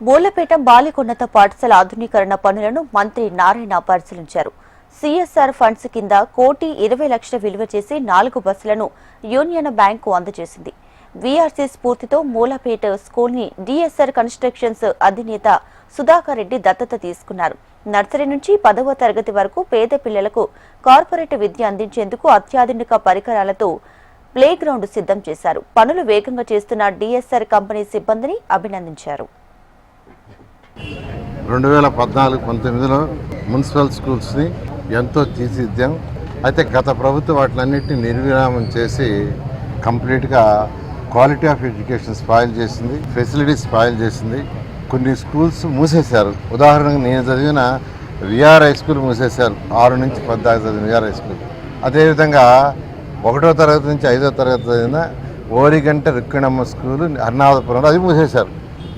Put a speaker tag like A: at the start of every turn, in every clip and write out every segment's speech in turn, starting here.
A: బోళ్లపేట బాలికోన్నత పాఠశాల ఆధునీకరణ పనులను మంత్రి నారాయణ పరిశీలించారు. సిఎస్ఆర్ ఫండ్స్ కింద 1,20,00,000 విలువ చేసి 4 బస్సులను యూనియన్ బ్యాంకు అందజేసింది. వీఆర్సీ స్ఫూర్తితో మూలపేట స్కూల్ ని డిఎస్ఆర్ కన్స్ట్రక్షన్స్ అధినేత సుధాకర్ రెడ్డి దత్తత తీసుకున్నారు. నర్సరీ నుంచి 10వ తరగతి వరకు పేద పిల్లలకు కార్పొరేట్ విద్య అందించేందుకు అత్యాధునిక పరికరాలతో ప్లే గ్రౌండ్ సిద్ధం చేశారు. పనులు వేగంగా చేస్తున్న డిఎస్ఆర్ కంపెనీ సిబ్బందిని అభినందించారు.
B: 2014-19లో మున్సిపల్ స్కూల్స్ని ఎంతో తీర్చిదిద్దాం. అయితే గత ప్రభుత్వం వాటిలన్నింటినీ నిర్విరామం చేసి కంప్లీట్గా క్వాలిటీ ఆఫ్ ఎడ్యుకేషన్ స్పాయిల్ చేసింది, ఫెసిలిటీస్ స్పాయిల్ చేసింది. కొన్ని స్కూల్స్ మూసేశారు. ఉదాహరణకు నేను చదివిన విఆర్ హై స్కూల్ మూసేశారు. 6 నుంచి 10 దాకా చదివిన విఆర్ హై స్కూల్. అదేవిధంగా 1వ తరగతి నుంచి 5వ తరగతి చదివిన ఓరిగంట రుక్కిణమ్మ స్కూలు హర్నాథపురంలో అది మూసేశారు.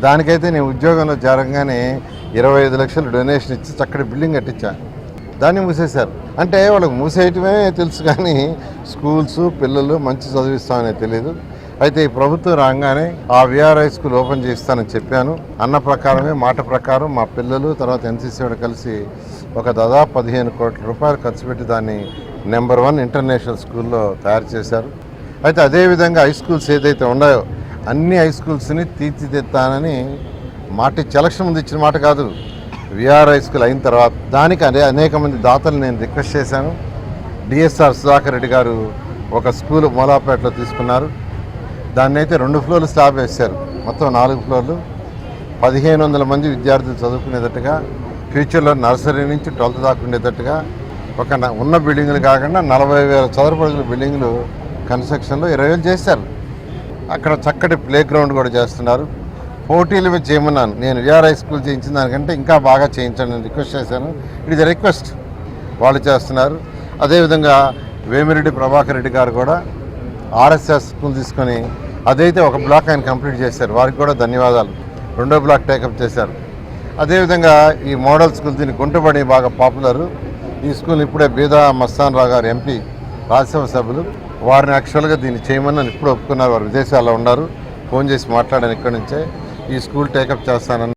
B: దానికైతే నేను ఉద్యోగంలో చేరంగానే 25 లక్షలు డొనేషన్ ఇచ్చి చక్కటి బిల్డింగ్ కట్టించాను. దాన్ని మూసేశారు. అంటే వాళ్ళకి మూసేయటమే తెలుసు కానీ స్కూల్స్ పిల్లలు మంచి చదివిస్తామనే తెలియదు. అయితే ఈ ప్రభుత్వం రాగానే ఆ విఆర్ హై స్కూల్ ఓపెన్ చేస్తానని చెప్పాను. అన్న ప్రకారమే మాట ప్రకారం మా పిల్లలు తర్వాత ఎన్సీసీ వాడు కలిసి ఒక దాదాపు 15 కోట్ల రూపాయలు ఖర్చు పెట్టి దాన్ని నెంబర్ 1 ఇంటర్నేషనల్ స్కూల్లో తయారు చేశారు. అయితే అదేవిధంగా హై స్కూల్స్ ఏదైతే ఉన్నాయో అన్ని హై స్కూల్స్ని తీర్చిదిద్దానని మాట ఇచ్చి ఎలక్షన్ ముందు ఇచ్చిన మాట కాదు. విఆర్ హై స్కూల్ అయిన తర్వాత దానికి అనేక మంది దాతలు నేను రిక్వెస్ట్ చేశాను. డిఎస్ఆర్ సుధాకర్ రెడ్డి గారు ఒక స్కూల్ మూలాపేటలో తీసుకున్నారు. దాన్ని అయితే 2 ఫ్లోర్లు స్లాబ్ వేశారు. మొత్తం 4 ఫ్లోర్లు 1,500 మంది విద్యార్థులు చదువుకునేటట్టుగా, ఫ్యూచర్లో నర్సరీ నుంచి 12th దాకా ఉండేటట్టుగా ఒక ఉన్న బిల్డింగులు కాకుండా 40,000 చదరపు అడుగుల బిల్డింగులు కన్స్ట్రక్షన్లో 20,000 చేశారు. అక్కడ చక్కటి ప్లే గ్రౌండ్ కూడా చేస్తున్నారు. పోటీలు చేయమన్నాను. నేను విఆర్ హై స్కూల్ చేయించిన దానికంటే ఇంకా బాగా చేయించండి అని రిక్వెస్ట్ చేశాను. It is a request. వాళ్ళు చేస్తున్నారు. అదేవిధంగా వేమిరెడ్డి ప్రభాకర్ రెడ్డి గారు కూడా ఆర్ఎస్ఎస్ స్కూల్ తీసుకొని అదైతే ఒక బ్లాక్ ఆయన కంప్లీట్ చేశారు. వారికి కూడా ధన్యవాదాలు. 2వ బ్లాక్ టేకప్ చేశారు. అదేవిధంగా ఈ మోడల్ స్కూల్ దీన్ని గుంటబడి బాగా పాపులరు. ఈ స్కూల్ ఇప్పుడే బీదా మస్తాన్ రావు గారు ఎంపీ రాజ్యసభ సభ్యులు వారిని యాక్చువల్గా దీన్ని చేయమని ఇప్పుడు ఒప్పుకున్నారు. వారు విదేశాల్లో ఉన్నారు. ఫోన్ చేసి మాట్లాడాను ఇక్కడి నుంచే ఈ స్కూల్ టేకప్ చేస్తానని.